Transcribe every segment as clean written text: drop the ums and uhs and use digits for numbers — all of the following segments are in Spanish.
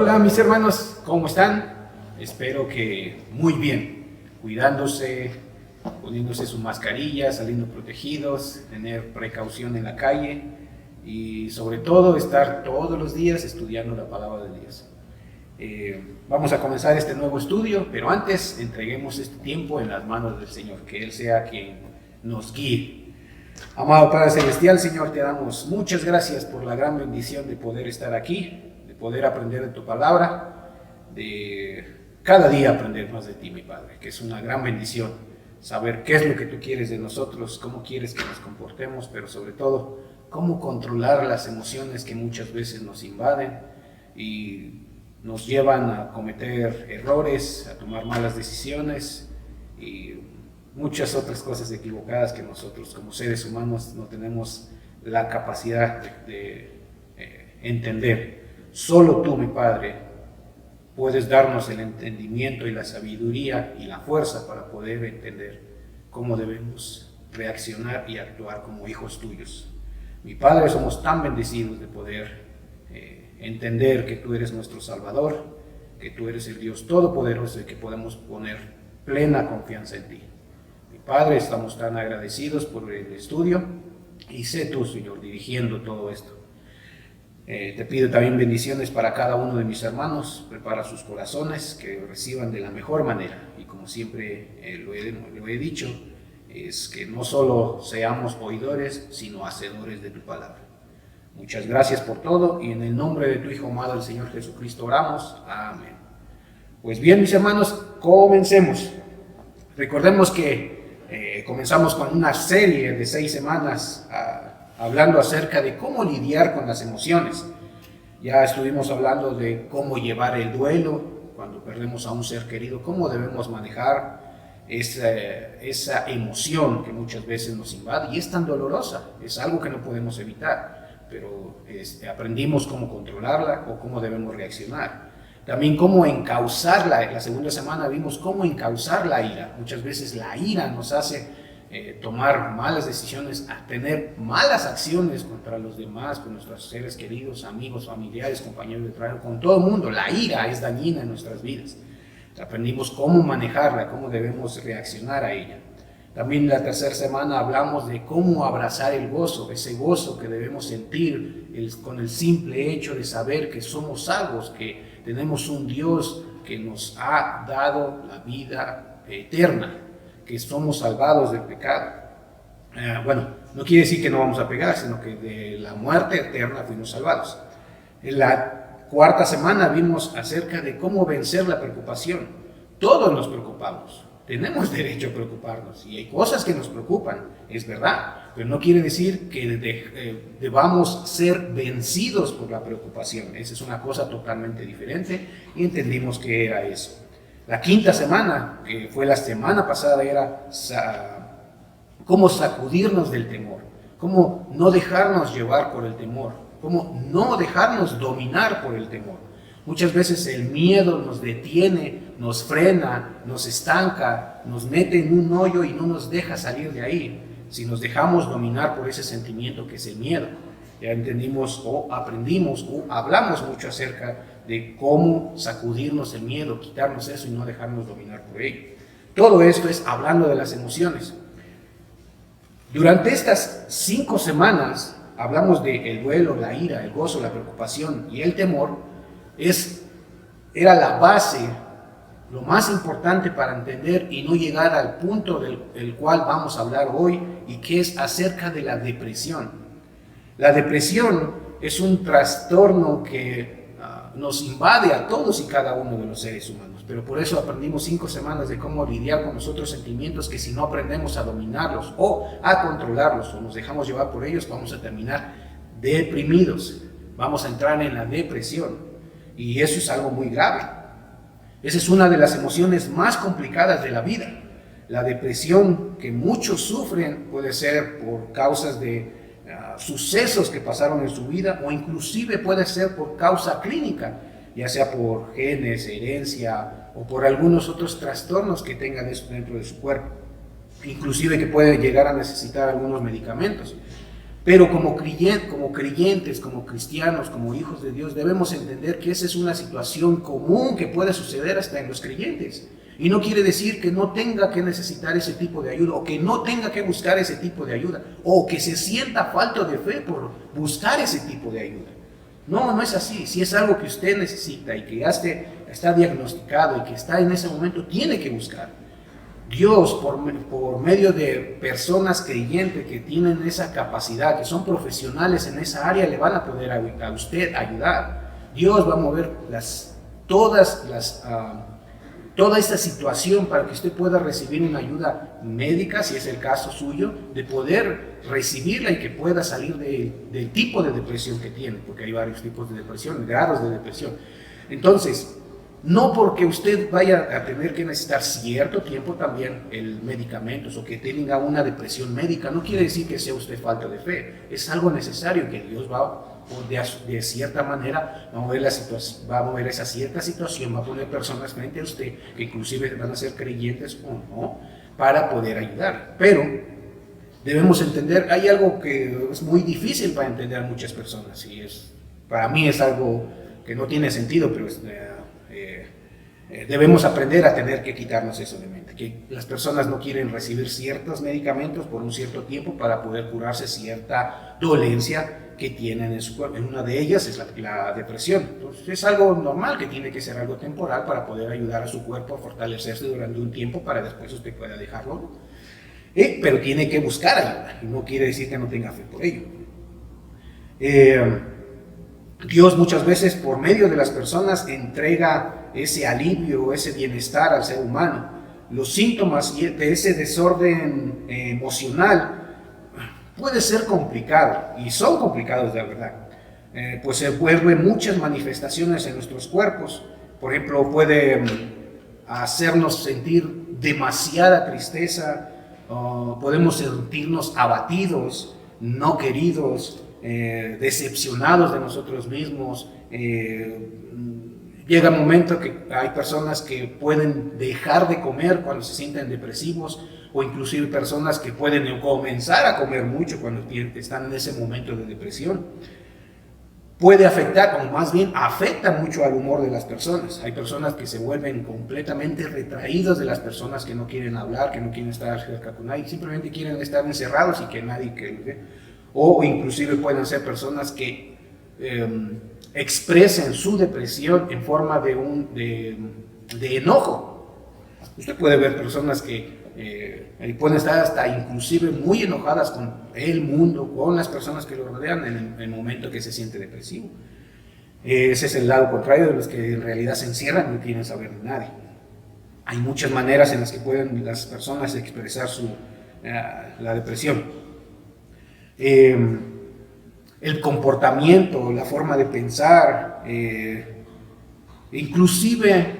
Hola mis hermanos, ¿cómo están? Espero que muy bien, cuidándose, poniéndose su mascarilla, saliendo protegidos, tener precaución en la calle y sobre todo estar todos los días estudiando la palabra de Dios. Vamos a comenzar este nuevo estudio, pero antes entreguemos este tiempo en las manos del Señor, que Él sea quien nos guíe. Amado Padre Celestial, Señor, te damos muchas gracias por la gran bendición de poder estar aquí, de poder aprender de tu palabra, de cada día aprender más de ti, mi Padre, que es una gran bendición saber qué es lo que tú quieres de nosotros, cómo quieres que nos comportemos, pero sobre todo, cómo controlar las emociones que muchas veces nos invaden y nos llevan a cometer errores, a tomar malas decisiones y muchas otras cosas equivocadas que nosotros como seres humanos no tenemos la capacidad de entender. Solo tú, mi Padre, puedes darnos el entendimiento y la sabiduría y la fuerza para poder entender cómo debemos reaccionar y actuar como hijos tuyos. Mi Padre, somos tan bendecidos de poder entender que tú eres nuestro Salvador, que tú eres el Dios Todopoderoso y que podemos poner plena confianza en ti. Mi Padre, estamos tan agradecidos por el estudio y sé tú, Señor, dirigiendo todo esto. Te pido también bendiciones para cada uno de mis hermanos, prepara sus corazones, que reciban de la mejor manera y como siempre lo he dicho, es que no solo seamos oidores, sino hacedores de tu palabra. Muchas gracias por todo y en el nombre de tu Hijo amado, el Señor Jesucristo, oramos. Amén. Pues bien, mis hermanos, comencemos. Recordemos que comenzamos con una serie de 6 semanas hablando acerca de cómo lidiar con las emociones. Ya estuvimos hablando de cómo llevar el duelo cuando perdemos a un ser querido, cómo debemos manejar esa emoción que muchas veces nos invade y es tan dolorosa, es algo que no podemos evitar. Pero aprendimos cómo controlarla o cómo debemos reaccionar. También cómo encauzarla. La segunda semana vimos cómo encauzar la ira. Muchas veces la ira nos hace tomar malas decisiones, a tener malas acciones contra los demás, con nuestros seres queridos, amigos, familiares, compañeros de trabajo, con todo el mundo. La ira es dañina en nuestras vidas. Aprendimos cómo manejarla, cómo debemos reaccionar a ella. También la tercera semana hablamos de cómo abrazar el gozo, ese gozo que debemos sentir con el simple hecho de saber que somos salvos, que tenemos un Dios que nos ha dado la vida eterna, que somos salvados del pecado. Bueno, no quiere decir que no vamos a pecar, sino que de la muerte eterna fuimos salvados. En la cuarta semana vimos acerca de cómo vencer la preocupación. Todos nos preocupamos. Tenemos derecho a preocuparnos y hay cosas que nos preocupan, es verdad, pero no quiere decir que debamos ser vencidos por la preocupación. Esa es una cosa totalmente diferente y entendimos que era eso. La quinta semana, que fue la semana pasada, era cómo sacudirnos del temor, cómo no dejarnos llevar por el temor, cómo no dejarnos dominar por el temor. Muchas veces el miedo nos detiene, nos frena, nos estanca, nos mete en un hoyo y no nos deja salir de ahí. Si nos dejamos dominar por ese sentimiento que es el miedo, ya entendimos o aprendimos o hablamos mucho acerca de cómo sacudirnos el miedo, quitarnos eso y no dejarnos dominar por ello. Todo esto es hablando de las emociones. Durante estas 5 semanas hablamos del duelo, la ira, el gozo, la preocupación y el temor. Era la base, lo más importante para entender y no llegar al punto del cual vamos a hablar hoy y que es acerca de la depresión. La depresión es un trastorno que nos invade a todos y cada uno de los seres humanos, pero por eso aprendimos 5 semanas de cómo lidiar con nuestros sentimientos que si no aprendemos a dominarlos o a controlarlos o nos dejamos llevar por ellos, vamos a terminar deprimidos, vamos a entrar en la depresión. Y eso es algo muy grave. Esa es una de las emociones más complicadas de la vida. La depresión que muchos sufren puede ser por causas de sucesos que pasaron en su vida o inclusive puede ser por causa clínica, ya sea por genes, herencia o por algunos otros trastornos que tengan dentro de su cuerpo. Inclusive que puede llegar a necesitar algunos medicamentos. Pero como creyentes, como cristianos, como hijos de Dios, debemos entender que esa es una situación común que puede suceder hasta en los creyentes. Y no quiere decir que no tenga que necesitar ese tipo de ayuda, o que no tenga que buscar ese tipo de ayuda, o que se sienta falta de fe por buscar ese tipo de ayuda. No, no es así. Si es algo que usted necesita y que ya está diagnosticado y que está en ese momento, tiene que buscar. Dios, por medio de personas creyentes que tienen esa capacidad, que son profesionales en esa área, le van a poder a usted ayudar. Dios va a mover toda esta situación para que usted pueda recibir una ayuda médica, si es el caso suyo, de poder recibirla y que pueda salir del tipo de depresión que tiene, porque hay varios tipos de depresión, grados de depresión. Entonces, no porque usted vaya a tener que necesitar cierto tiempo también el medicamentos o que tenga una depresión médica, no quiere decir que sea usted falta de fe. Es algo necesario que Dios va de cierta manera va a mover esa cierta situación, va a poner personas frente a usted que inclusive van a ser creyentes o no, para poder ayudar. Pero debemos entender, hay algo que es muy difícil para entender a muchas personas y para mí es algo que no tiene sentido, pero debemos aprender a tener que quitarnos eso de mente, que las personas no quieren recibir ciertos medicamentos por un cierto tiempo para poder curarse cierta dolencia que tienen en su cuerpo. Una de ellas es la depresión. Entonces es algo normal, que tiene que ser algo temporal para poder ayudar a su cuerpo a fortalecerse durante un tiempo para después usted pueda dejarlo. Pero tiene que buscar ayuda y no quiere decir que no tenga fe por ello. Dios muchas veces por medio de las personas entrega ese alivio, ese bienestar al ser humano. Los síntomas de ese desorden emocional puede ser complicado, y son complicados de verdad, pues se vuelven muchas manifestaciones en nuestros cuerpos. Por ejemplo, puede hacernos sentir demasiada tristeza, podemos sentirnos abatidos, no queridos, decepcionados de nosotros mismos. Llega un momento que hay personas que pueden dejar de comer cuando se sienten depresivos, o inclusive personas que pueden comenzar a comer mucho cuando están en ese momento de depresión. Puede afectar, o más bien afecta mucho al humor de las personas. Hay personas que se vuelven completamente retraídos de las personas, que no quieren hablar, que no quieren estar cerca con nadie, simplemente quieren estar encerrados y que nadie o inclusive pueden ser personas que expresen su depresión en forma de enojo. Usted puede ver personas que pueden estar hasta inclusive muy enojadas con el mundo, con las personas que lo rodean en el momento que se siente depresivo. Ese es el lado contrario de los que en realidad se encierran y no quieren saber de nadie. Hay muchas maneras en las que pueden las personas expresar la depresión. El comportamiento, la forma de pensar, inclusive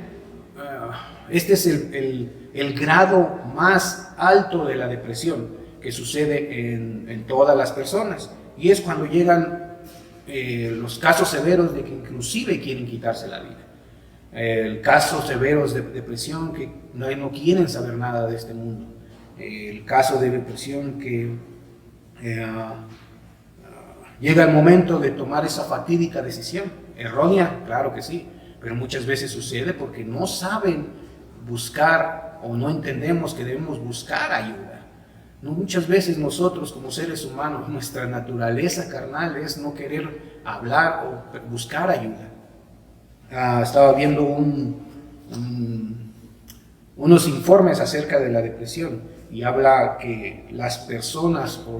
este es el grado más alto de la depresión que sucede en todas las personas, y es cuando llegan los casos severos de que inclusive quieren quitarse la vida. El caso severos de depresión que no quieren saber nada de este mundo. El caso de depresión que llega el momento de tomar esa fatídica decisión, errónea, claro que sí, pero muchas veces sucede porque no saben buscar o no entendemos que debemos buscar ayuda. No, muchas veces nosotros como seres humanos, nuestra naturaleza carnal es no querer hablar o buscar ayuda. Estaba viendo unos informes acerca de la depresión y habla que las personas o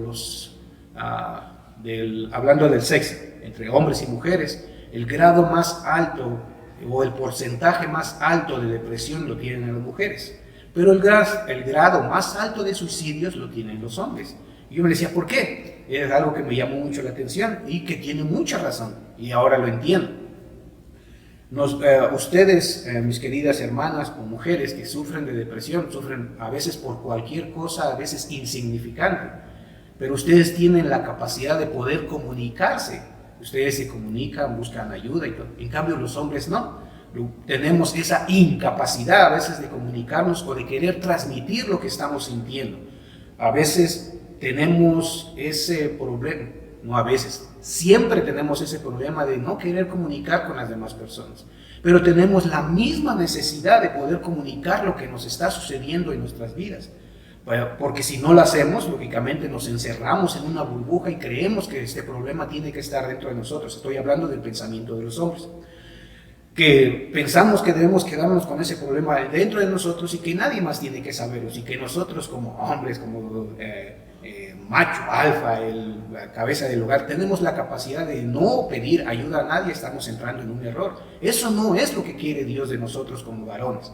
hablando del sexo, entre hombres y mujeres, el grado más alto o el porcentaje más alto de depresión lo tienen las mujeres, pero el grado más alto de suicidios lo tienen los hombres. Y yo me decía, ¿por qué? Es algo que me llamó mucho la atención y que tiene mucha razón, y ahora lo entiendo. Ustedes, mis queridas hermanas o mujeres que sufren de depresión, sufren a veces por cualquier cosa, a veces insignificante, pero ustedes tienen la capacidad de poder comunicarse. Ustedes se comunican, buscan ayuda y todo. En cambio los hombres no. Tenemos esa incapacidad a veces de comunicarnos o de querer transmitir lo que estamos sintiendo. A veces tenemos ese problema, no a veces, siempre tenemos ese problema de no querer comunicar con las demás personas, pero tenemos la misma necesidad de poder comunicar lo que nos está sucediendo en nuestras vidas. Porque si no lo hacemos, lógicamente nos encerramos en una burbuja y creemos que este problema tiene que estar dentro de nosotros. Estoy hablando del pensamiento de los hombres, que pensamos que debemos quedarnos con ese problema dentro de nosotros y que nadie más tiene que saberlo, y que nosotros como hombres, como macho alfa, la cabeza del hogar, tenemos la capacidad de no pedir ayuda a nadie. Estamos entrando en un error. Eso no es lo que quiere Dios de nosotros como varones.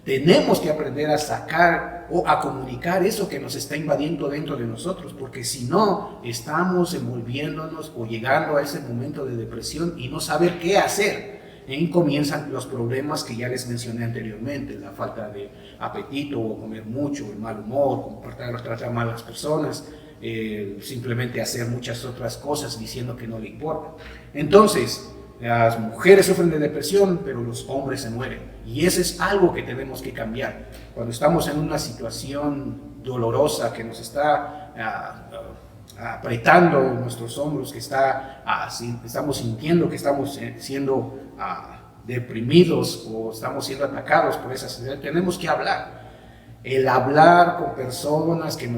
Tenemos que aprender a sacar o a comunicar eso que nos está invadiendo dentro de nosotros, porque si no, estamos envolviéndonos o llegando a ese momento de depresión y no saber qué hacer. Y comienzan los problemas que ya les mencioné anteriormente: la falta de apetito, o comer mucho, el mal humor, tratar mal a las personas, simplemente hacer muchas otras cosas diciendo que no le importa. Entonces, las mujeres sufren de depresión, pero los hombres se mueren. Y eso es algo que tenemos que cambiar. Cuando estamos en una situación dolorosa que nos está apretando nuestros hombros, que estamos sintiendo que estamos siendo deprimidos o estamos siendo atacados por esa situación, tenemos que hablar. El hablar con personas que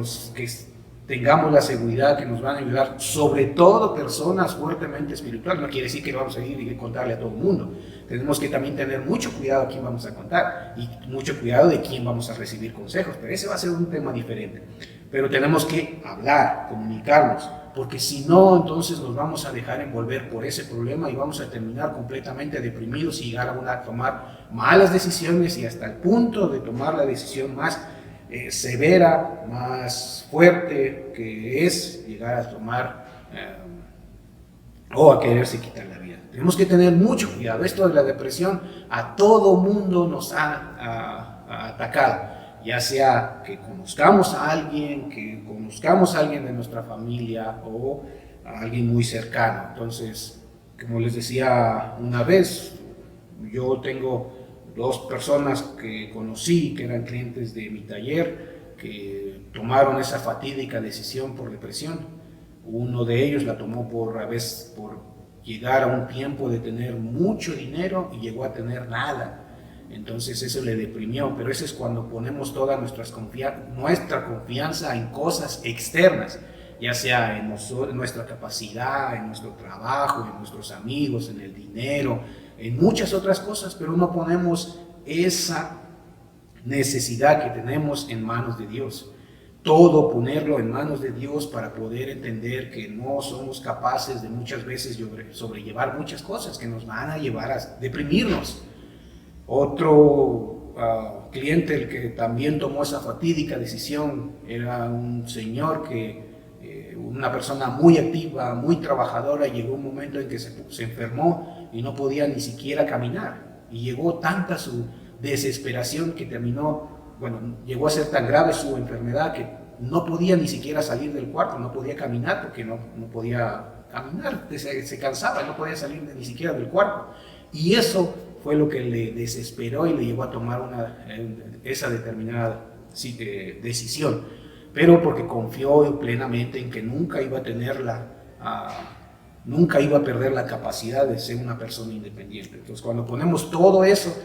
tengamos la seguridad que nos van a ayudar, sobre todo personas fuertemente espirituales. No quiere decir que vamos a ir y contarle a todo el mundo. Tenemos que también tener mucho cuidado a quién vamos a contar y mucho cuidado de quién vamos a recibir consejos, pero ese va a ser un tema diferente. Pero tenemos que hablar, comunicarnos, porque si no, entonces nos vamos a dejar envolver por ese problema y vamos a terminar completamente deprimidos y llegar a tomar malas decisiones, y hasta el punto de tomar la decisión más severa, más fuerte, que es llegar a tomar o a quererse quitar la vida. Tenemos que tener mucho cuidado. Esto de la depresión a todo mundo nos ha atacado, ya sea que conozcamos a alguien de nuestra familia o a alguien muy cercano. Entonces, como les decía una vez, yo tengo 2 personas que conocí, que eran clientes de mi taller, que tomaron esa fatídica decisión por depresión. Uno de ellos la tomó por llegar a un tiempo de tener mucho dinero y llegó a tener nada. Entonces eso le deprimió, pero eso es cuando ponemos toda nuestra confianza en cosas externas, ya sea en nuestra capacidad, en nuestro trabajo, en nuestros amigos, en el dinero, en muchas otras cosas, pero no ponemos esa necesidad que tenemos en manos de Dios. Todo ponerlo en manos de Dios para poder entender que no somos capaces de muchas veces sobrellevar muchas cosas que nos van a llevar a deprimirnos. Otro cliente, el que también tomó esa fatídica decisión, era un señor una persona muy activa, muy trabajadora. Llegó un momento en que se enfermó y no podía ni siquiera caminar, y llegó tanta su desesperación que llegó a ser tan grave su enfermedad que no podía ni siquiera salir del cuarto, no podía caminar porque no podía caminar, se cansaba, no podía salir ni siquiera del cuarto. Y eso fue lo que le desesperó y le llevó a tomar esa determinada decisión, pero porque confió plenamente en que nunca iba a perder la capacidad de ser una persona independiente. Entonces, cuando ponemos todo eso,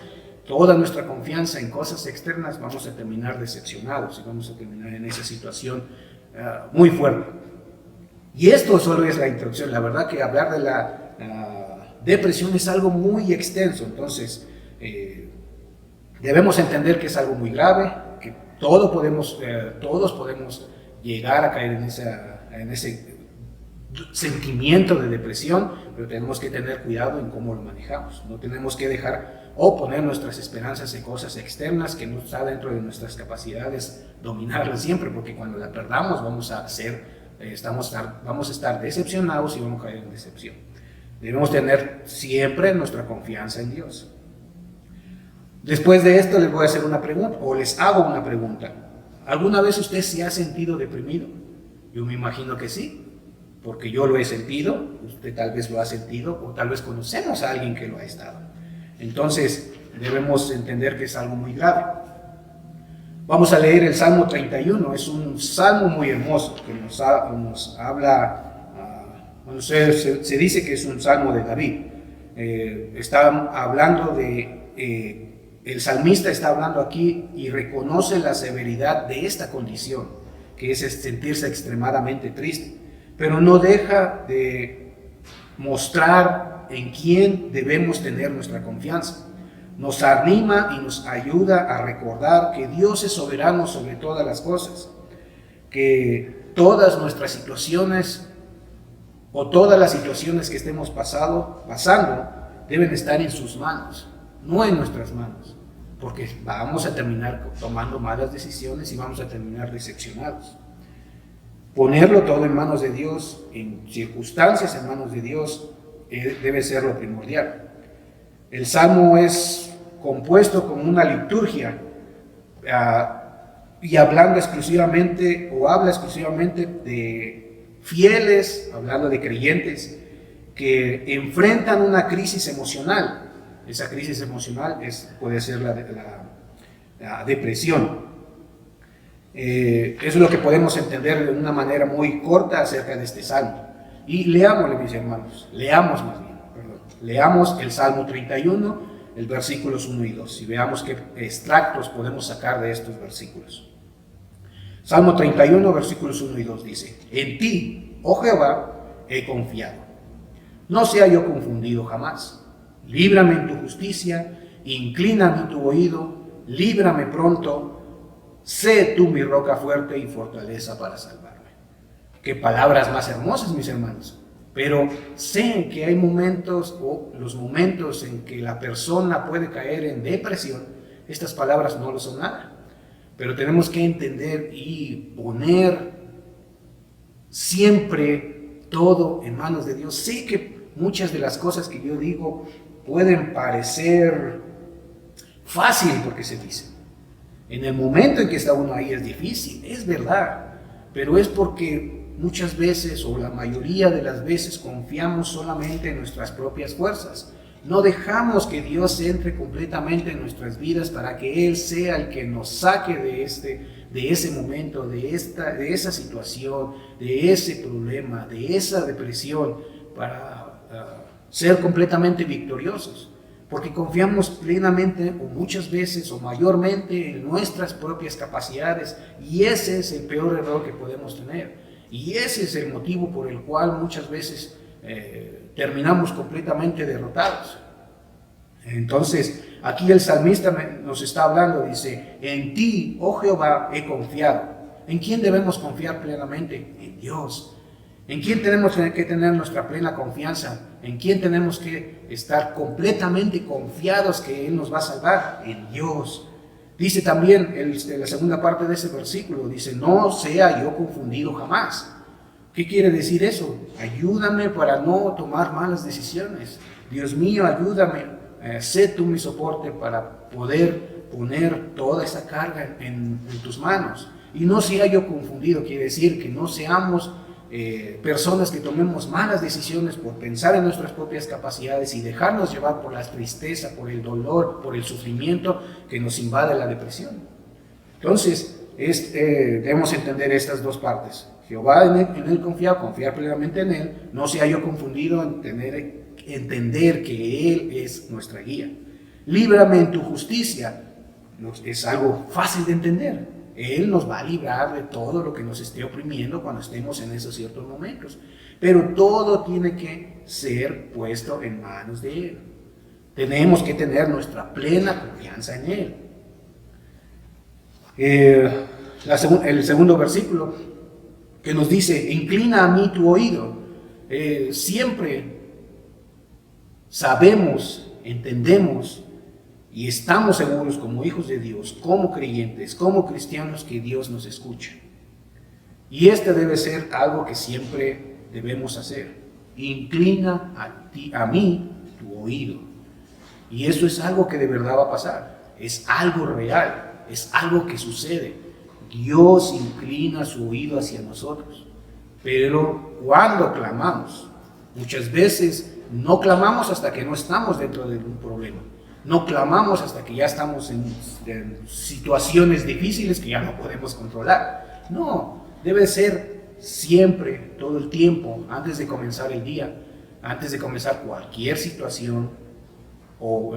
toda nuestra confianza en cosas externas, vamos a terminar decepcionados y vamos a terminar en esa situación muy fuerte. Y esto solo es la introducción. La verdad que hablar de la depresión es algo muy extenso. Entonces, debemos entender que es algo muy grave, que todos podemos llegar a caer en ese sentimiento de depresión, pero tenemos que tener cuidado en cómo lo manejamos. No tenemos que dejar o poner nuestras esperanzas en cosas externas que no está dentro de nuestras capacidades dominarlas siempre, porque cuando la perdamos vamos a estar decepcionados y vamos a caer en decepción. Debemos tener siempre nuestra confianza en Dios. Después de esto les voy a hacer una pregunta, o les hago una pregunta. ¿Alguna vez usted se ha sentido deprimido? Yo me imagino que sí, porque yo lo he sentido, usted tal vez lo ha sentido, o tal vez conocemos a alguien que lo ha estado. Entonces, debemos entender que es algo muy grave. Vamos a leer el Salmo 31, es un salmo muy hermoso que nos habla, bueno, se dice que es un salmo de David. Está hablando el salmista está hablando aquí y reconoce la severidad de esta condición, que es sentirse extremadamente triste, pero no deja de mostrar en quién debemos tener nuestra confianza. Nos anima y nos ayuda a recordar que Dios es soberano sobre todas las cosas, que todas nuestras situaciones o todas las situaciones que estemos pasando deben estar en sus manos, no en nuestras manos, porque vamos a terminar tomando malas decisiones y vamos a terminar decepcionados. Ponerlo todo en manos de Dios, en circunstancias en manos de Dios, debe ser lo primordial. El Salmo es compuesto como una liturgia y habla exclusivamente de fieles, hablando de creyentes que enfrentan una crisis emocional. Esa crisis emocional puede ser la depresión. Eso es lo que podemos entender de una manera muy corta acerca de este Salmo. Y leámosle, mis hermanos, leamos el Salmo 31, el versículos 1 y 2, y veamos qué extractos podemos sacar de estos versículos. Salmo 31, versículos 1 y 2 dice: En ti, oh Jehová, he confiado. No sea yo confundido jamás. Líbrame en tu justicia, inclina a mí tu oído, líbrame pronto. Sé tú mi roca fuerte y fortaleza para salvarme. Qué palabras más hermosas, mis hermanos. Pero sé que hay momentos, o los momentos en que la persona puede caer en depresión. Estas palabras no lo son nada. Pero tenemos que entender y poner siempre todo en manos de Dios. Sé que muchas de las cosas que yo digo pueden parecer fácil porque se dicen. En el momento en que está uno ahí es difícil, es verdad. Pero es porque muchas veces, o la mayoría de las veces, confiamos solamente en nuestras propias fuerzas. No dejamos que Dios entre completamente en nuestras vidas para que Él sea el que nos saque de ese momento, de esa situación, de ese problema, de esa depresión, para ser completamente victoriosos. Porque confiamos plenamente, o muchas veces, o mayormente, en nuestras propias capacidades, y ese es el peor error que podemos tener. Y ese es el motivo por el cual muchas veces terminamos completamente derrotados. Entonces, aquí el salmista nos está hablando, dice: en ti, oh Jehová, he confiado. ¿En quién debemos confiar plenamente? En Dios. ¿En quién tenemos que tener nuestra plena confianza? ¿En quién tenemos que estar completamente confiados que Él nos va a salvar? En Dios. Dice también en la segunda parte de ese versículo, dice: no sea yo confundido jamás. ¿Qué quiere decir eso? Ayúdame para no tomar malas decisiones. Dios mío, ayúdame. Sé tú mi soporte para poder poner toda esa carga en tus manos. Y no sea yo confundido, quiere decir que no seamos personas que tomemos malas decisiones por pensar en nuestras propias capacidades y dejarnos llevar por la tristeza, por el dolor, por el sufrimiento que nos invade la depresión. Entonces, debemos entender estas dos partes. Jehová, en él confiar plenamente en Él, no sea yo confundido, entender que Él es nuestra guía. Líbrame en tu justicia, es algo fácil de entender. Él nos va a librar de todo lo que nos esté oprimiendo cuando estemos en esos ciertos momentos. Pero todo tiene que ser puesto en manos de Él. Tenemos que tener nuestra plena confianza en Él. El segundo versículo que nos dice: inclina a mí tu oído. Siempre sabemos, entendemos y estamos seguros como hijos de Dios, como creyentes, como cristianos, que Dios nos escucha. Y este debe ser algo que siempre debemos hacer. Inclina a mí tu oído. Y eso es algo que de verdad va a pasar. Es algo real, es algo que sucede. Dios inclina su oído hacia nosotros. Pero cuando clamamos, muchas veces no clamamos hasta que no estamos dentro de un problema. No clamamos hasta que ya estamos en situaciones difíciles que ya no podemos controlar. No, debe ser siempre, todo el tiempo, antes de comenzar el día, antes de comenzar cualquier situación o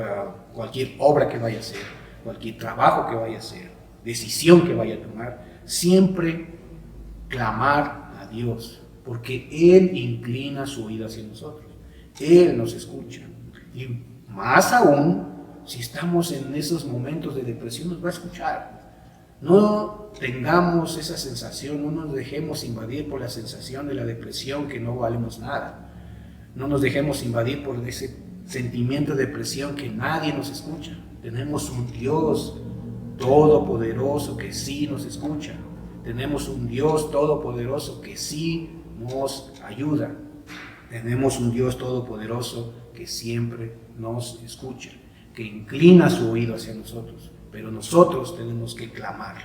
cualquier obra que vaya a hacer, cualquier trabajo que vaya a hacer, decisión que vaya a tomar, siempre clamar a Dios, porque Él inclina su oído hacia nosotros, Él nos escucha, y más aún, si estamos en esos momentos de depresión, nos va a escuchar. No tengamos esa sensación, no nos dejemos invadir por la sensación de la depresión que no valemos nada. No nos dejemos invadir por ese sentimiento de depresión que nadie nos escucha. Tenemos un Dios todopoderoso que sí nos escucha. Tenemos un Dios todopoderoso que sí nos ayuda. Tenemos un Dios todopoderoso que siempre nos escucha, que inclina su oído hacia nosotros, pero nosotros tenemos que clamar.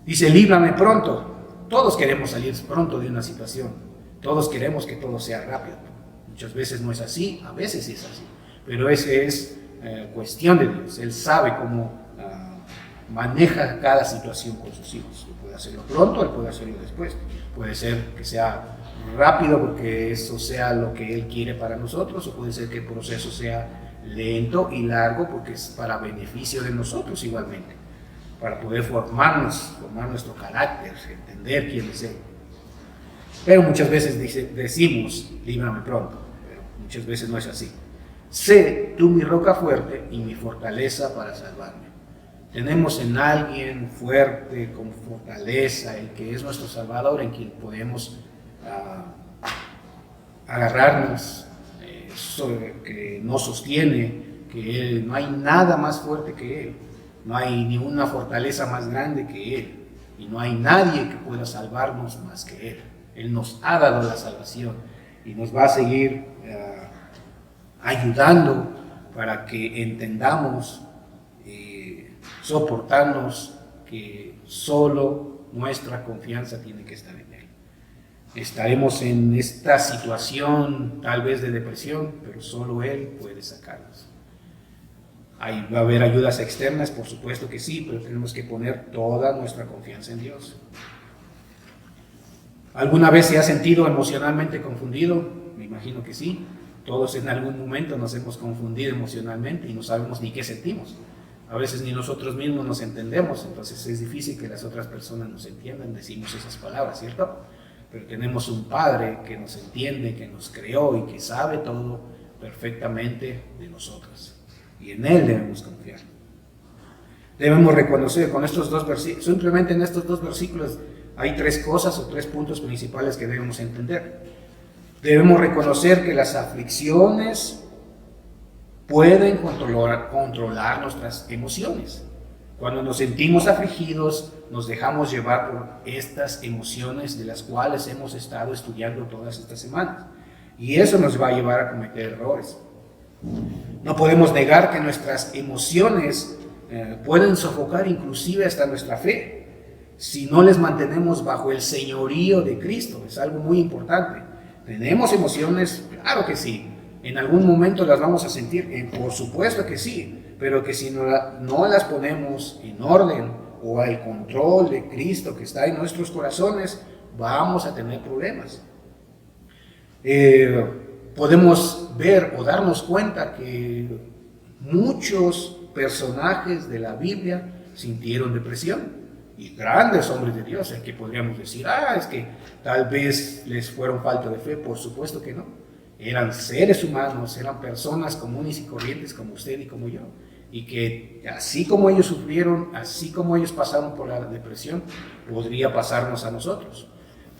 Dice, líbrame pronto. Todos queremos salir pronto de una situación, todos queremos que todo sea rápido. Muchas veces no es así, a veces sí es así, pero esa es cuestión de Dios. Él sabe cómo maneja cada situación con sus hijos. Él puede hacerlo pronto, Él puede hacerlo después. Puede ser que sea rápido porque eso sea lo que Él quiere para nosotros, o puede ser que el proceso sea lento y largo porque es para beneficio de nosotros igualmente, para poder formar nuestro carácter, entender quién es Él. Pero muchas veces decimos, líbrame pronto, pero muchas veces no es así. Sé tú mi roca fuerte y mi fortaleza para salvarme. Tenemos en alguien fuerte, con fortaleza, el que es nuestro Salvador, en quien podemos agarrarnos, que nos sostiene, que Él, no hay nada más fuerte que Él, no hay ninguna fortaleza más grande que Él, y no hay nadie que pueda salvarnos más que Él. Él nos ha dado la salvación y nos va a seguir ayudando para que entendamos, soportarnos, que solo nuestra confianza tiene que estar en Él. Estaremos en esta situación tal vez de depresión, pero solo Él puede sacarnos. Va a haber ayudas externas, por supuesto que sí, pero tenemos que poner toda nuestra confianza en Dios. ¿Alguna vez se ha sentido emocionalmente confundido? Me imagino que sí. Todos en algún momento nos hemos confundido emocionalmente y no sabemos ni qué sentimos. A veces ni nosotros mismos nos entendemos, entonces es difícil que las otras personas nos entiendan, decimos esas palabras, ¿cierto? Pero tenemos un Padre que nos entiende, que nos creó y que sabe todo perfectamente de nosotros. Y en Él debemos confiar. Debemos reconocer con estos dos versículos, simplemente en estos dos versículos hay tres cosas o tres puntos principales que debemos entender. Debemos reconocer que las aflicciones pueden controlar nuestras emociones. Cuando nos sentimos afligidos, nos dejamos llevar por estas emociones de las cuales hemos estado estudiando todas estas semanas. Y eso nos va a llevar a cometer errores. No podemos negar que nuestras emociones pueden sofocar inclusive hasta nuestra fe, si no les mantenemos bajo el señorío de Cristo. Es algo muy importante. ¿Tenemos emociones? Claro que sí. ¿En algún momento las vamos a sentir? Por supuesto que sí, pero que si no las ponemos en orden o al control de Cristo que está en nuestros corazones, vamos a tener problemas. Podemos ver o darnos cuenta que muchos personajes de la Biblia sintieron depresión, y grandes hombres de Dios, en que podríamos decir, es que tal vez les fueron falta de fe. Por supuesto que no. Eran seres humanos, eran personas comunes y corrientes como usted y como yo, y que así como ellos sufrieron, así como ellos pasaron por la depresión, podría pasarnos a nosotros.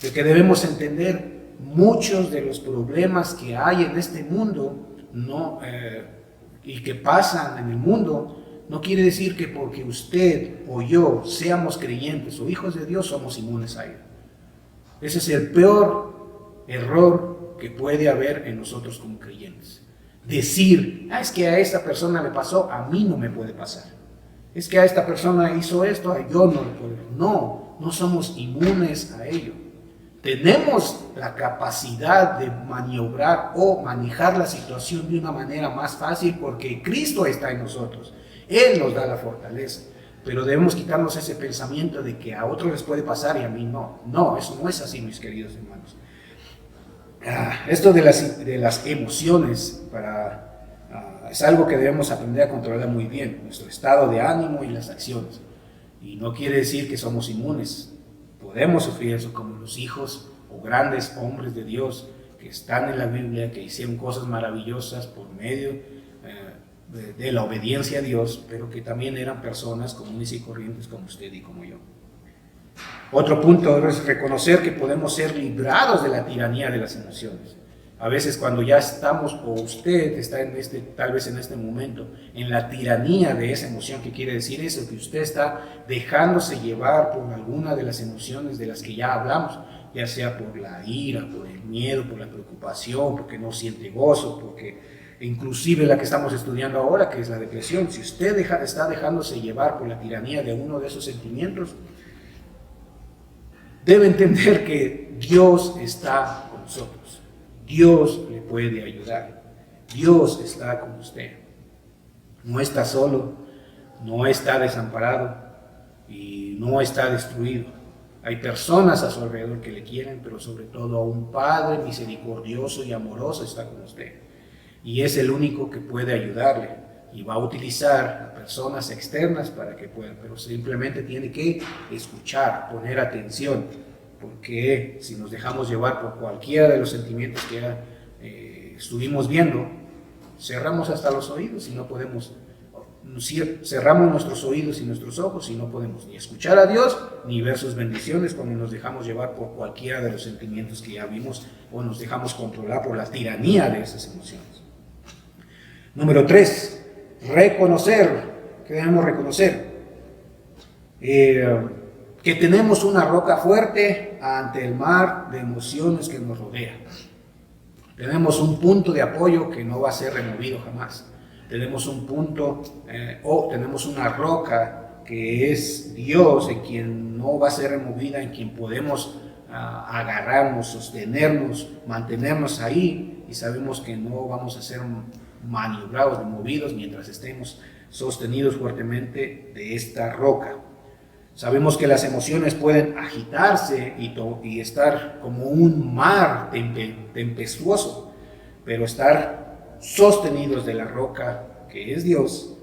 De que debemos entender muchos de los problemas que hay en este mundo y que pasan en el mundo, no quiere decir que porque usted o yo seamos creyentes o hijos de Dios somos inmunes a ello. Ese es el peor error que puede haber en nosotros como creyentes. Decir, es que a esta persona le pasó, a mí no me puede pasar. Es que a esta persona hizo esto, a yo no le puedo. No somos inmunes a ello. tenemos la capacidad de maniobrar o manejar la situación de una manera más fácil porque Cristo está en nosotros. Él nos da la fortaleza. Pero debemos quitarnos ese pensamiento de que a otros les puede pasar y a mí no. No, eso no es así, mis queridos hermanos. Esto de las emociones es algo que debemos aprender a controlar muy bien, nuestro estado de ánimo y las acciones. Y no quiere decir que somos inmunes. Podemos sufrir eso como los hijos o grandes hombres de Dios que están en la Biblia, que hicieron cosas maravillosas por medio de la obediencia a Dios, pero que también eran personas comunes y corrientes como usted y como yo. Otro punto es reconocer que podemos ser librados de la tiranía de las emociones. A veces cuando ya estamos, o usted está tal vez en este momento, en la tiranía de esa emoción, que quiere decir eso, que usted está dejándose llevar por alguna de las emociones de las que ya hablamos, ya sea por la ira, por el miedo, por la preocupación, porque no siente gozo, porque inclusive la que estamos estudiando ahora, que es la depresión. Si usted está dejándose llevar por la tiranía de uno de esos sentimientos, debe entender que Dios está con nosotros. Dios le puede ayudar. Dios está con usted. No está solo, no está desamparado y no está destruido. Hay personas a su alrededor que le quieren, pero sobre todo un Padre misericordioso y amoroso está con usted. Y es el único que puede ayudarle. Y va a utilizar a personas externas para que puedan, pero simplemente tiene que escuchar, poner atención, porque si nos dejamos llevar por cualquiera de los sentimientos que estuvimos viendo, cerramos hasta los oídos y no podemos, cerramos nuestros oídos y nuestros ojos y no podemos ni escuchar a Dios ni ver sus bendiciones cuando nos dejamos llevar por cualquiera de los sentimientos que ya vimos o nos dejamos controlar por la tiranía de esas emociones. Número 3, reconocer, que debemos reconocer que tenemos una roca fuerte ante el mar de emociones que nos rodea. Tenemos un punto de apoyo que no va a ser removido jamás. Tenemos un punto tenemos una roca que es Dios, en quien no va a ser removida, en quien podemos agarrarnos, sostenernos, mantenernos ahí, y sabemos que no vamos a ser maniobrados, removidos mientras estemos sostenidos fuertemente de esta roca. Sabemos que las emociones pueden agitarse y estar como un mar tempestuoso, pero estar sostenidos de la roca que es Dios,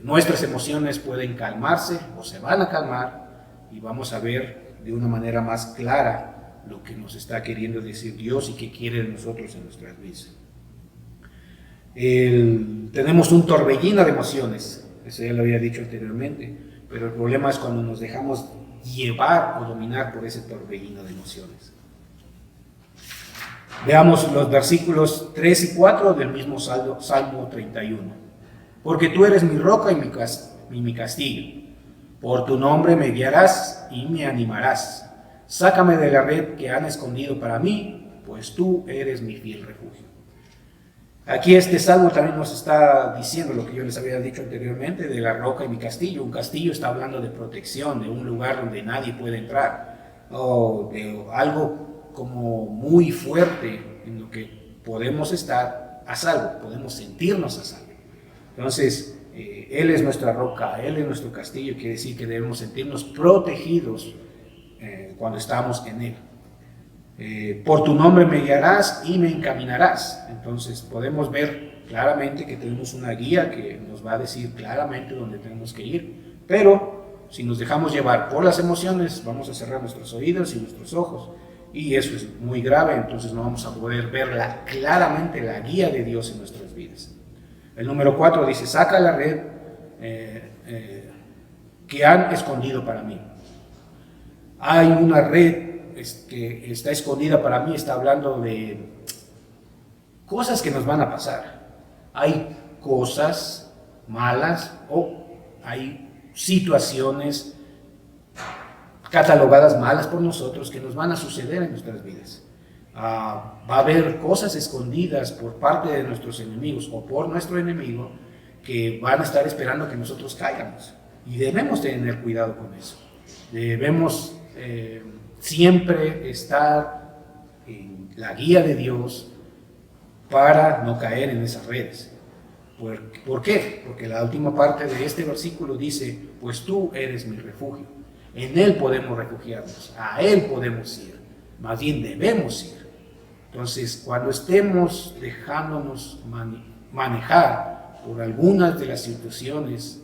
nuestras emociones pueden calmarse o se van a calmar y vamos a ver de una manera más clara lo que nos está queriendo decir Dios y qué quiere de nosotros en nuestras vidas. Tenemos un torbellino de emociones, eso ya lo había dicho anteriormente, pero el problema es cuando nos dejamos llevar o dominar por ese torbellino de emociones. Veamos los versículos 3 y 4 del mismo Salmo 31. Porque tú eres mi roca y mi castillo. Por tu nombre me guiarás y me animarás. Sácame de la red que han escondido para mí, pues tú eres mi fiel refugio. Aquí este salmo también nos está diciendo lo que yo les había dicho anteriormente de la roca y mi castillo. Un castillo está hablando de protección, de un lugar donde nadie puede entrar, o de algo como muy fuerte en lo que podemos estar a salvo, podemos sentirnos a salvo. Entonces, Él es nuestra roca, Él es nuestro castillo, quiere decir que debemos sentirnos protegidos cuando estamos en Él. Por tu nombre me guiarás y me encaminarás. Entonces podemos ver claramente que tenemos una guía que nos va a decir claramente dónde tenemos que ir, pero si nos dejamos llevar por las emociones vamos a cerrar nuestros oídos y nuestros ojos y eso es muy grave. Entonces no vamos a poder ver claramente la guía de Dios en nuestras vidas. El número 4 dice: saca la red que han escondido para mí. Hay una red que está escondida para mí, está hablando de cosas que nos van a pasar. Hay cosas malas o hay situaciones catalogadas malas por nosotros que nos van a suceder en nuestras vidas. Va a haber cosas escondidas por parte de nuestros enemigos o por nuestro enemigo que van a estar esperando que nosotros caigamos y debemos tener cuidado con eso. Debemos siempre estar en la guía de Dios para no caer en esas redes. ¿Por qué? Porque la última parte de este versículo dice, pues tú eres mi refugio. En Él podemos refugiarnos, a Él podemos ir, más bien debemos ir. Entonces, cuando estemos dejándonos manejar por algunas de las situaciones,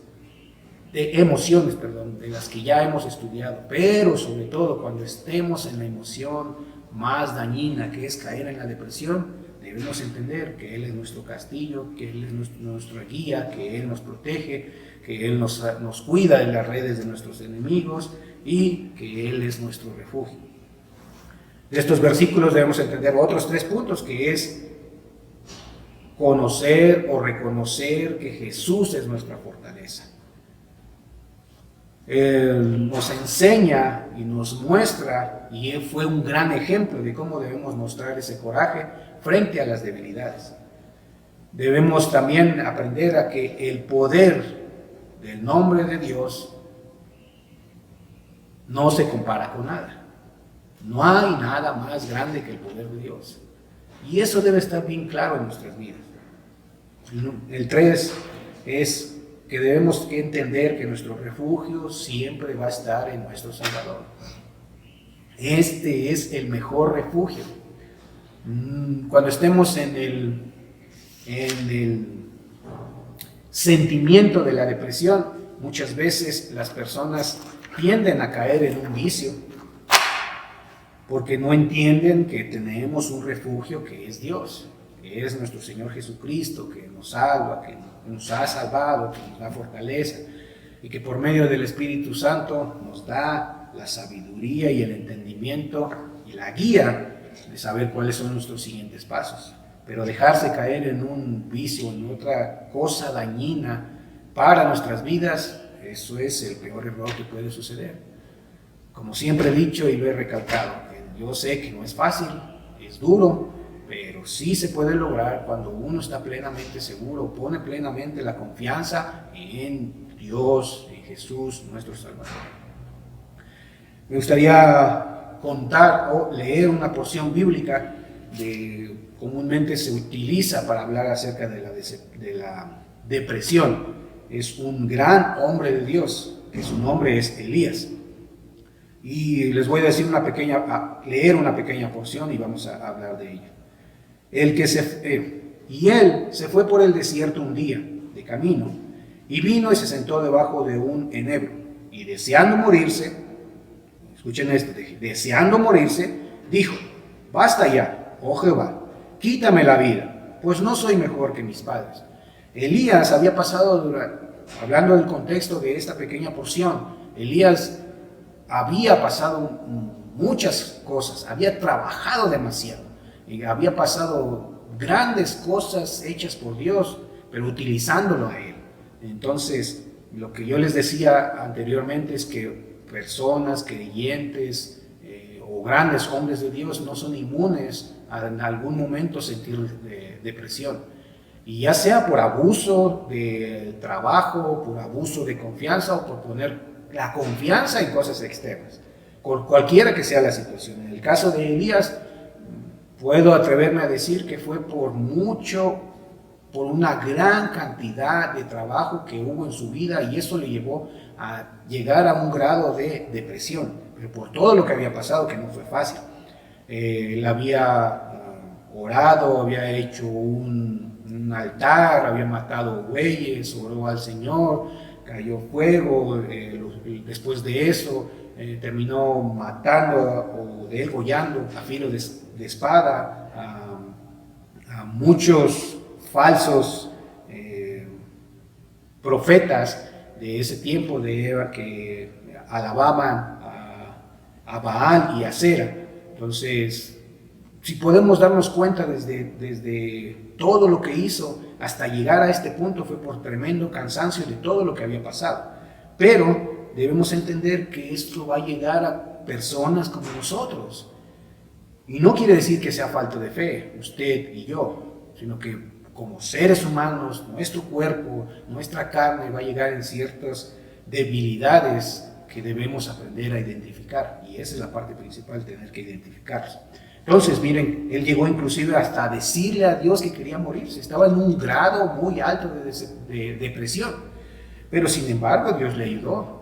emociones, de las que ya hemos estudiado, pero sobre todo cuando estemos en la emoción más dañina, que es caer en la depresión, debemos entender que Él es nuestro castillo, que Él es nuestra guía, que Él nos protege, que Él nos cuida de las redes de nuestros enemigos y que Él es nuestro refugio. De estos versículos debemos entender otros 3 puntos, que es conocer o reconocer que Jesús es nuestra fortaleza. Él nos enseña y nos muestra, y Él fue un gran ejemplo de cómo debemos mostrar ese coraje frente a las debilidades. Debemos también aprender a que el poder del nombre de Dios no se compara con nada. No hay nada más grande que el poder de Dios. Y eso debe estar bien claro en nuestras vidas. El 3 es que debemos entender que nuestro refugio siempre va a estar en nuestro Salvador. Este es el mejor refugio. Cuando estemos en el sentimiento de la depresión, muchas veces las personas tienden a caer en un vicio porque no entienden que tenemos un refugio que es Dios, que es nuestro Señor Jesucristo, que nos salva, que nos ha salvado, que nos da fortaleza y que por medio del Espíritu Santo nos da la sabiduría y el entendimiento y la guía de saber cuáles son nuestros siguientes pasos. Pero dejarse caer en un vicio, en otra cosa dañina para nuestras vidas, eso es el peor error que puede suceder. Como siempre he dicho y lo he recalcado, yo sé que no es fácil, es duro, pero sí se puede lograr cuando uno está plenamente seguro, pone plenamente la confianza en Dios, en Jesús, nuestro Salvador. Me gustaría contar o leer una porción bíblica que comúnmente se utiliza para hablar acerca de la depresión. Es un gran hombre de Dios, que su nombre es Elías. Y les voy a decir leer una pequeña porción y vamos a hablar de ella. Y él se fue por el desierto un día de camino y vino y se sentó debajo de un enebro y deseando morirse, escuchen esto, deseando morirse, dijo: basta ya, oh Jehová, quítame la vida, pues no soy mejor que mis padres. Elías había pasado, hablando del contexto de esta pequeña porción, Elías había pasado muchas cosas, había trabajado demasiado, y había pasado grandes cosas hechas por Dios, pero utilizándolo a Él. Entonces, lo que yo les decía anteriormente es que personas, creyentes o grandes hombres de Dios no son inmunes a en algún momento sentir depresión. Y ya sea por abuso de trabajo, por abuso de confianza o por poner la confianza en cosas externas, cualquiera que sea la situación. En el caso de Elías, puedo atreverme a decir que fue por una gran cantidad de trabajo que hubo en su vida, y eso le llevó a llegar a un grado de depresión, pero por todo lo que había pasado, que no fue fácil. Él había orado, había hecho un altar, había matado bueyes, oró al Señor, cayó fuego, después de eso terminó matando o degollando a filo de espada a muchos falsos profetas de ese tiempo que alababan a Baal y a Acera. Entonces, si podemos darnos cuenta desde todo lo que hizo hasta llegar a este punto, fue por tremendo cansancio de todo lo que había pasado. Pero debemos entender que esto va a llegar a personas como nosotros. Y no quiere decir que sea falta de fe, usted y yo, sino que como seres humanos, nuestro cuerpo, nuestra carne va a llegar en ciertas debilidades que debemos aprender a identificar, y esa es la parte principal, tener que identificarlos. Entonces, miren, él llegó inclusive hasta decirle a Dios que quería morirse, estaba en un grado muy alto de depresión, pero sin embargo Dios le ayudó.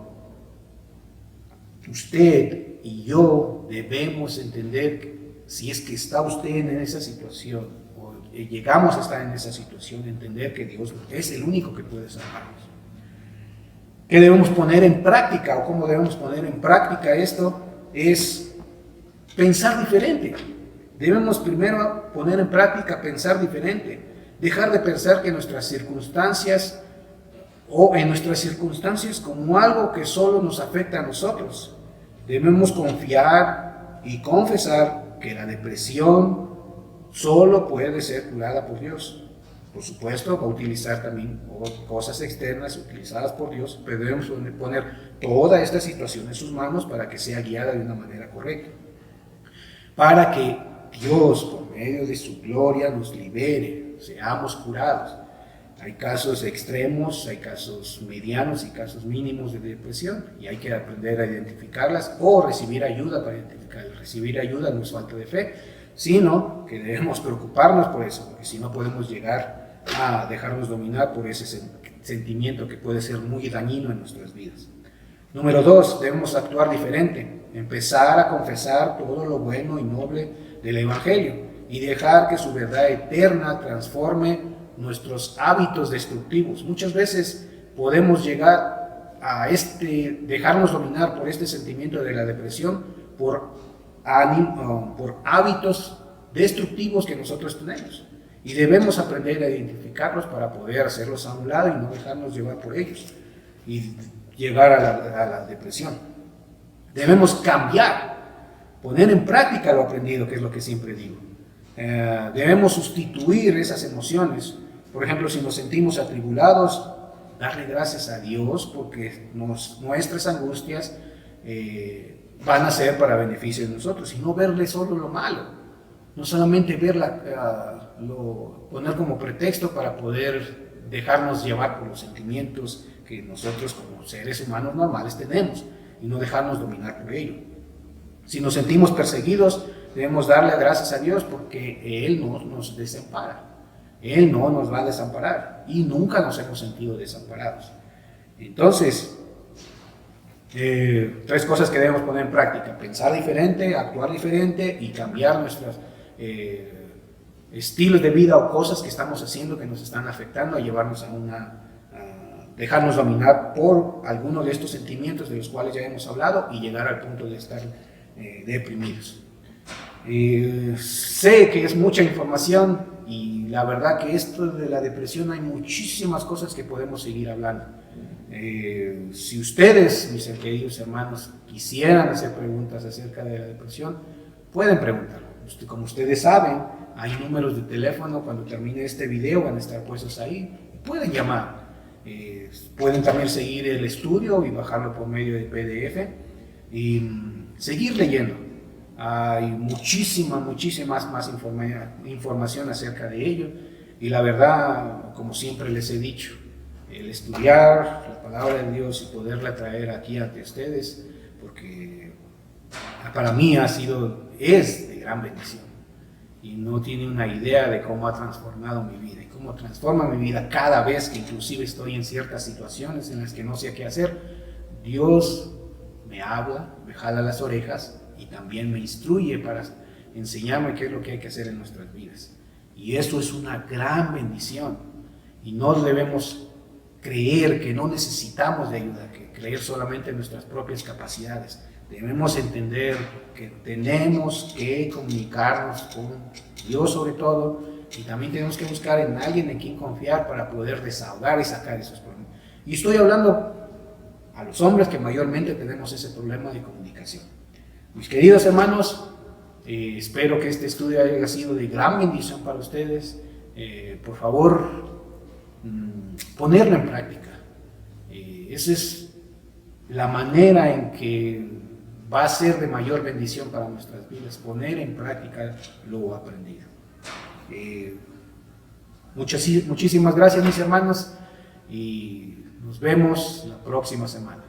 Usted y yo debemos entender que si es que está usted en esa situación, o llegamos a estar en esa situación, entender que Dios es el único que puede salvarnos. ¿Qué debemos poner en práctica, o cómo debemos poner en práctica esto? Es pensar diferente. Debemos primero poner en práctica pensar diferente, dejar de pensar que nuestras circunstancias o en nuestras circunstancias como algo que solo nos afecta a nosotros. Debemos confiar y confesar que la depresión solo puede ser curada por Dios. Por supuesto, va a utilizar también cosas externas utilizadas por Dios, pero debemos poner toda esta situación en sus manos para que sea guiada de una manera correcta. Para que Dios, por medio de su gloria, nos libere, seamos curados. Hay casos extremos, hay casos medianos y casos mínimos de depresión, y hay que aprender a identificarlas o recibir ayuda para identificarlas. Recibir ayuda no es falta de fe, sino que debemos preocuparnos por eso, porque si no podemos llegar a dejarnos dominar por ese sentimiento que puede ser muy dañino en nuestras vidas. Número 2, debemos actuar diferente, empezar a confesar todo lo bueno y noble del Evangelio y dejar que su verdad eterna transforme nuestros hábitos destructivos. Muchas veces podemos llegar a dejarnos dominar por este sentimiento de la depresión, por hábitos destructivos que nosotros tenemos, y debemos aprender a identificarlos para poder hacerlos a un lado y no dejarnos llevar por ellos y llegar a la depresión. Debemos cambiar, poner en práctica lo aprendido, que es lo que siempre digo. Debemos sustituir esas emociones. Por ejemplo, si nos sentimos atribulados, darle gracias a Dios porque nuestras angustias van a ser para beneficio de nosotros, y no verle solo lo malo, no solamente poner como pretexto para poder dejarnos llevar por los sentimientos que nosotros como seres humanos normales tenemos y no dejarnos dominar por ello. Si nos sentimos perseguidos, debemos darle gracias a Dios porque Él no nos desampara. Él no nos va a desamparar y nunca nos hemos sentido desamparados. Entonces, 3 cosas que debemos poner en práctica: pensar diferente, actuar diferente y cambiar nuestros estilos de vida o cosas que estamos haciendo que nos están afectando a llevarnos a dejarnos dominar por alguno de estos sentimientos de los cuales ya hemos hablado y llegar al punto de estar deprimidos. Sé que es mucha información y la verdad que esto de la depresión hay muchísimas cosas que podemos seguir hablando. Si ustedes, mis queridos hermanos, quisieran hacer preguntas acerca de la depresión, pueden preguntar. Como ustedes saben, hay números de teléfono, cuando termine este video van a estar puestos ahí, pueden llamar. Pueden también seguir el estudio y bajarlo por medio de PDF y seguir leyendo. Hay muchísimas más información acerca de ello, y la verdad, como siempre les he dicho, el estudiar la palabra de Dios y poderla traer aquí ante ustedes, porque para mí es de gran bendición, y no tiene una idea de cómo ha transformado mi vida y cómo transforma mi vida cada vez que inclusive estoy en ciertas situaciones en las que no sé qué hacer. Dios me habla, me jala las orejas y también me instruye para enseñarme qué es lo que hay que hacer en nuestras vidas. Y eso es una gran bendición, y no debemos creer que no necesitamos de ayuda, que creer solamente en nuestras propias capacidades. Debemos entender que tenemos que comunicarnos con Dios sobre todo, y también tenemos que buscar en alguien en quien confiar para poder desahogar y sacar esos problemas. Y estoy hablando a los hombres que mayormente tenemos ese problema de comunicación. Mis queridos hermanos, espero que este estudio haya sido de gran bendición para ustedes. Por favor, ponerlo en práctica. Esa es la manera en que va a ser de mayor bendición para nuestras vidas, poner en práctica lo aprendido. Muchísimas gracias, mis hermanos, y nos vemos la próxima semana.